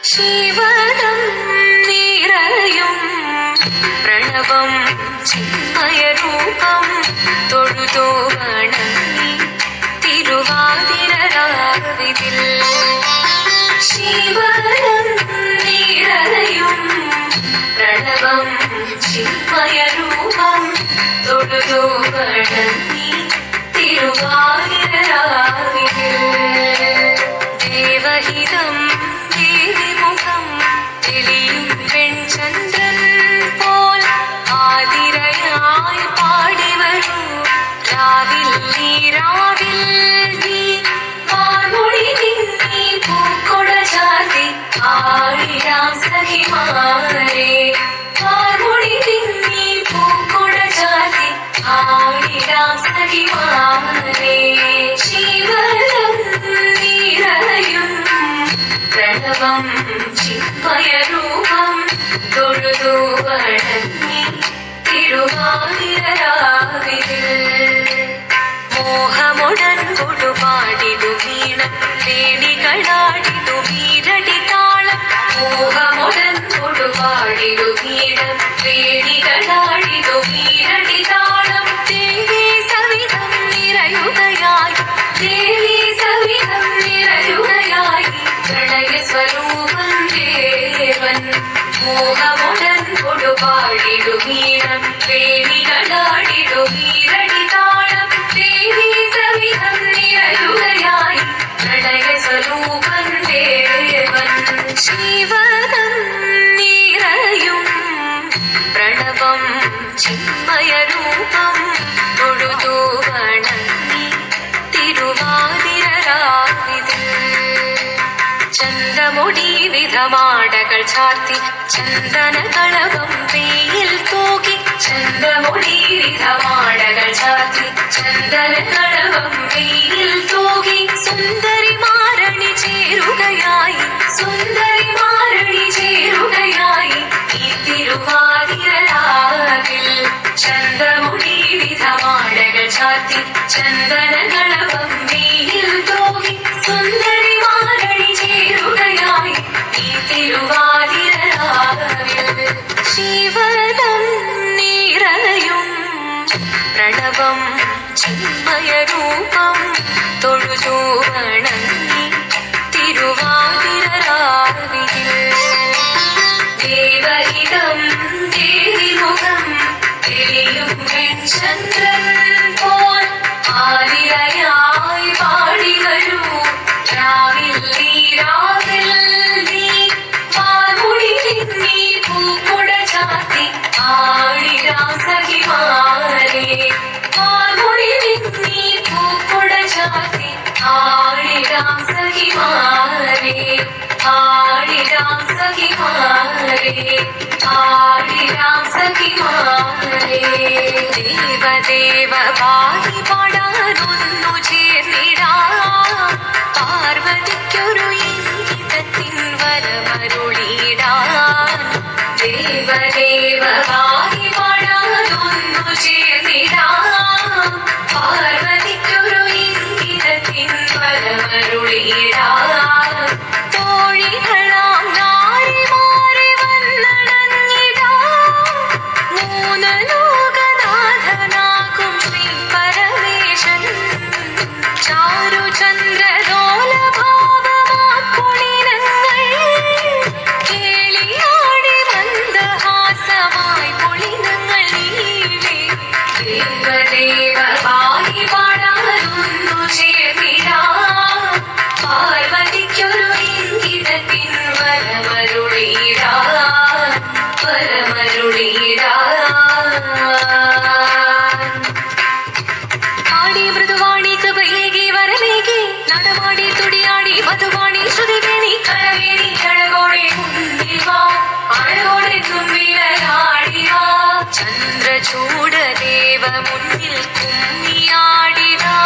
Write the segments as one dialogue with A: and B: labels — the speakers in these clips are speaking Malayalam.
A: ശിവനം നിറയും പ്രണവം ചിന്മയരൂപം തൊഴുതോ വണങ്ങി തിരുവാതിരരാവിതിൽ. ശിവനം നിറയും പ്രണവം ചിന്മയരൂപം തൊഴുതോ വണങ്ങി തിരുവാതിരരാവിതിൽ. ദേവഹിതം ദേവിമുഖം തെളിയും വെൺചന്ദ്രൻ പോൽ ആതിരയായി പാടിവരൂ രാവിൽ നീ രാവിൽ നീ വാർമൊഴി നിന്നീ പൂക്കൊട ചാർത്തി ആടിരാം സഖിമാരെ. വാർമൊഴി നിന്നീ പൂക്കൊട ചാർത്തി ആടിരാം സഖിമാരെ. ശിവനം നിറയും പ്രണവം ചിന്മയരൂപം തൊഴുതു വണങ്ങി തിരുവാതിരരാവിതിൽ. മോഹമുടൻ കൊടുപാടിടുമീണം വേണികളാടിടുമീരടി താളം. മോഹമുടൻ കൊടുപാടിടുമീണം വേണികളാടിടുമീരടി താളം. ദേവി സവിധം നിറയുകയായി ദേവി സവിധം നിറയുകയായി പ്രണയ സ്വരൂപം ദേവൻ. മോഹമുടൻ കൊടുപാടിടുമീണം വേണികളാടിടുമീരടി താളം. ദേവി സവിധം നിറയുകയായി പ്രണയ സ്വരൂപം ദേവൻ. ശിവനം നിറയും പ്രണവം ചിന്മയരൂപം തൊഴുതു വണങ്ങി തിരുവാതിരരാവിതിൽ. ചന്തമുടി വിധമാടകൾ ചാർത്തി ചന്ദനകളവം വെയിൽ തൂകി. ചന്തമുടി വിധമാടകൾ ചാർത്തി ചന്ദനകളവം വെയിൽ തൂകി. സുന്ദരി മാരണി ചേരുകയായി സുന്ദരി മാരണി ചേരുകയായി ഈ തിരുവാതിരരാവിൽ. ചന്തമുടി വിധമാടകൾ ചാർത്തി ചന്ദനകളവം വെയിൽ തൂകി. സുന്ദരി മാരണി ചേരുകയായി ഈ തിരുവാതിരരാവിൽ. ശിവനം നിറയും പ്രണവം ചിന്മയരൂപം തൊഴുതു വണങ്ങി തിരുവാതിരരാവിതിൽ. ദേവഹിതം ദേവിമുഖം തെളിയും വെൺചന്ദ്രൻ പോൽ ആതിരയായി പാടിവരൂ രാവിൽ നീ രാവിൽ നീ വാർമൊഴി നിന്നീ പൂക്കൊട ചാർത്തി ആടിരാം സഖിമാരെ. വാർമൊഴി നിന്നീ പൂക്കൊട ചാർത്തി ആടിരാം സഖിമാരെ. ആടിരാം സഖിമാരെ ആടിരാം സഖിമാരെ. ദേവദേവ വാരി പാടാനൊന്നു ചേർന്നിടാം പാർവതിക്കൊരു ഇംഗിതത്തിൻ വരമരുളിടാൻ. ദേവദേവ വാരി പാടാനൊന്നു ചേർന്നിടാം പാർവതിക്കൊരു ഇംഗിതത്തിൻ വരമരുളിടാൻ. തോഴികളാം നാരിമാരെ വന്നണഞ്ഞിടാ മൂന്ന് ലോകനാഥനാകും ശ്രീ പരമേശൻ. ചാരുചന്ദ്രദോലഭാവമാപ്പൊളിനങ്ങൾ കേളിയാടി മന്ദഹാസമായി പൊളിനങ്ങൾ നീവേ. ദേവദേവ വാരി പാടാനൊന്നു ചേർന്നിടാം പാർവതിക്കൊരു ഇംഗിതത്തിൻ വരമരുളിടാൻ വരമരുളിടാൻ. ആടി മൃദുവാണി കൃപയേകി വരമേകി നടമാടി തുടിയാടി മധുവാണി ശ്രുതിവേണി കരവേണി അഴകോടെ മുന്നിൽ വാ അഴകോടെ തുമ്പിലയാടിവാ. ചന്ദ്രചൂഡദേവ മുന്നിൽ കുമ്മിയാടിടാ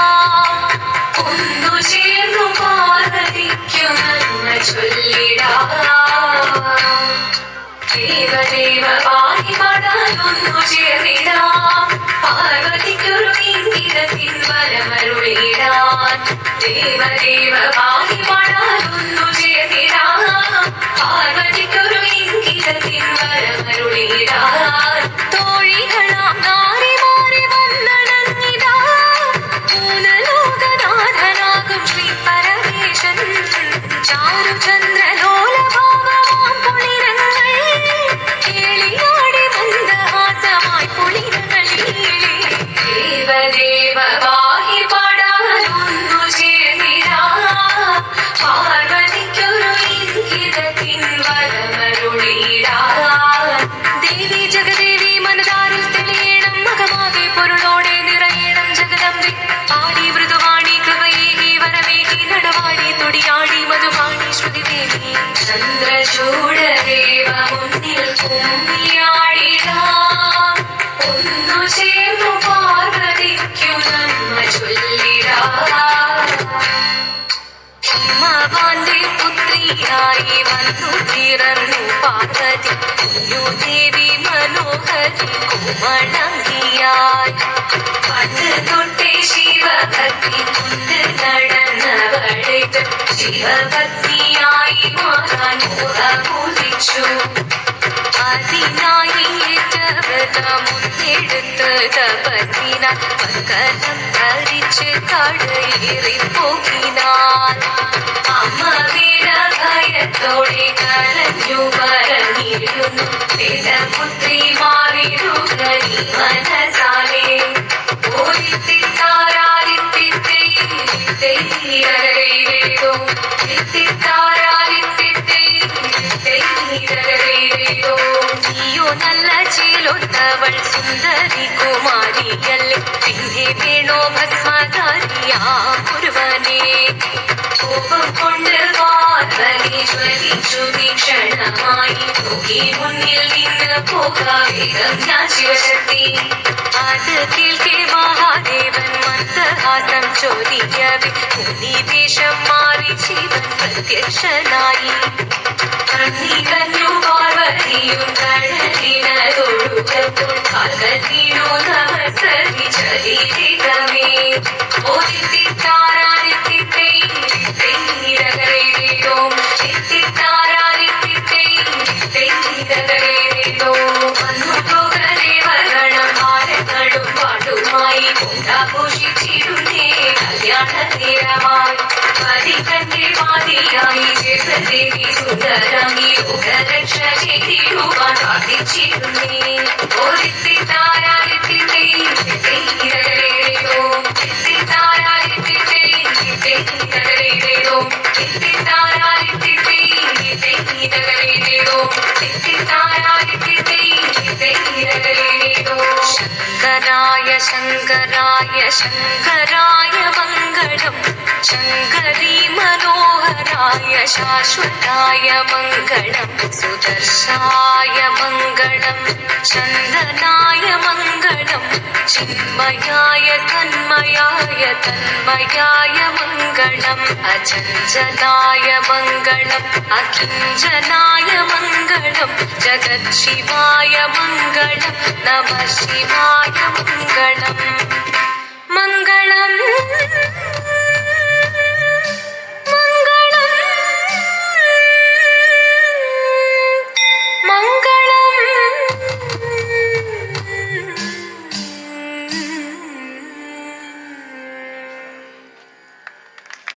A: ഒന്നു ചേർന്നു പാർവതിക്കു നന്മ ചൊല്ലിടാ. ദേവദേവ വാരി പാടാനൊന്നു ചേർന്നിടാം പാർവതിക്കൊരു ഇംഗിതത്തിൻ വരമരുളിടാൻ. ദേവദേവ വാരി പാടാനൊന്നു ചേർന്നിടാം ചന്ദ്രചൂഡദേവ മുന്നിൽ കുമ്മിയാടിടാം ഒന്നു ചേർന്നു പാർവതിക്കു നന്മ ചൊല്ലിടാം ഹിമവാന്റെ പുത്രിയായി വന്നു പിറന്നു പാർവതി ദേവി മനോഹരി കോമളങ്ങിയായി പണ്ട് തൊട്ടേ ശിവഭക്തി കൊണ്ട് നടന്നവൾക്ക് ശിവഭക്തിയായി മാറാൻ മോഹമോദിച്ചു അതിനായി ഏറ്റവൃതമൊന്നെടുത്ത് തപസിന പക്കലം ധരിച്ച് കടയേറിപ്പോകിനാൻ അമ്മ വീണ ഭയത്തോടെ കരഞ്ഞു പറഞ്ഞിരുന്നു വേദപുത്രി മാറിടുക നീ മനസാലേ നീയോ നല്ല ചീലൊത്തവൾ സുന്ദരി കുമാരിയല്ലേ പിന്നെ വേണോ ഭസ്മധാരിയാ ഒരുവനെ കോപം കൊണ്ട് പാർവതി ജ്വലിച്ചു വീക്ഷണമായി നോക്കി മുന്നിൽ നിന്ന് പോകാവേഗം ഞാൻ ശിവശക്തി അത് കേൾക്കെ മഹാദേവൻ മന്ദഹാസം ചൊരിയവേ മുനിവേഷം മാറി ശിവൻ പ്രത്യക്ഷനായി കണ്ണീരഞ്ഞു പാർവതിയും കടലിനതൊഴുകപ്പോൾ കാൽകൾ വീണു നമസ്കരിച്ചതിരമേ ഘോഷിച്ചിരുന്നേ കല്യാണ നേരമായി പതികന്റെ പാതിയായി ദേവി സുന്ദരമി യോഗരക്ഷ ചെയ്തിടുവാൻ പ്രാർത്ഥിച്ചിരുന്നേ ശങ്കരായ ശങ്കരായ ശങ്കരായ മംഗളം ശങ്കരീ മനോഹരായ ശാശ്വതായ മംഗളം സുദർശായ മംഗളം ചന്ദനായ മംഗളം ചിന്മയായ തന്മയായ തന്മയായ മംഗളം അചഞ്ചലായ മംഗളം അകിഞ്ചനായ മംഗളം ജഗത്ശിവായ മംഗളം നമഃ ശിവായ മംഗളം മംഗളം